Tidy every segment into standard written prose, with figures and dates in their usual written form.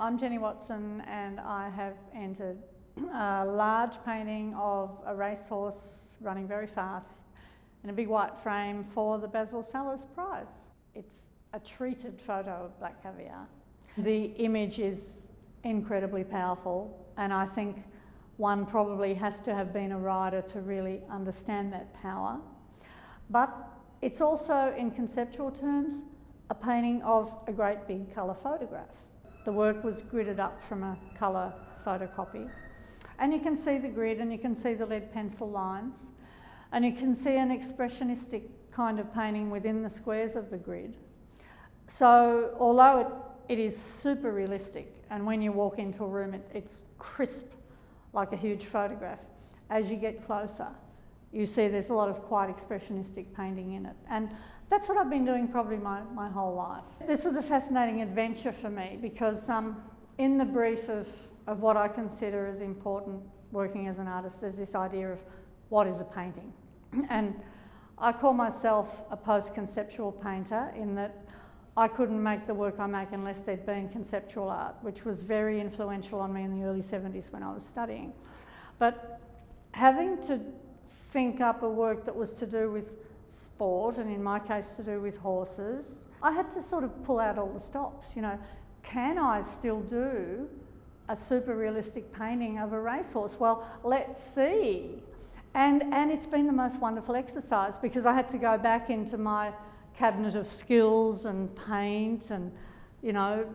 I'm Jenny Watson and I have entered a large painting of a racehorse running very fast in a big white frame for the Basil Prize. It's a treated photo of black caviar. The image is incredibly powerful, and I think one probably has to have been a rider to really understand that power. But it's also, in conceptual terms, a painting of a great big colour photograph. The work was gridded up from a colour photocopy. And you can see the grid, and you can see the lead pencil lines, and you can see an expressionistic kind of painting within the squares of the grid. So although it is super realistic, and when you walk into a room it's crisp like a huge photograph, as you get closer you see there's a lot of quite expressionistic painting in it. And that's what I've been doing probably my whole life. This was a fascinating adventure for me because in the brief of what I consider as important working as an artist, there's this idea of what is a painting. And I call myself a post-conceptual painter in that I couldn't make the work I make unless there'd been conceptual art, which was very influential on me in the early 70s when I was studying. But having to think up a work that was to do with sport, and in my case to do with horses, I had to sort of pull out all the stops. You know, can I still do a super realistic painting of a racehorse? Well, let's see. And it's been the most wonderful exercise because I had to go back into my cabinet of skills and paint and, you know,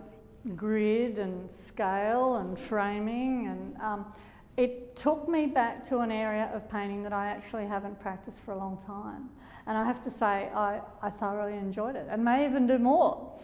grid and scale and framing, and it took me back to an area of painting that I actually haven't practiced for a long time. And I have to say, I thoroughly enjoyed it and may even do more.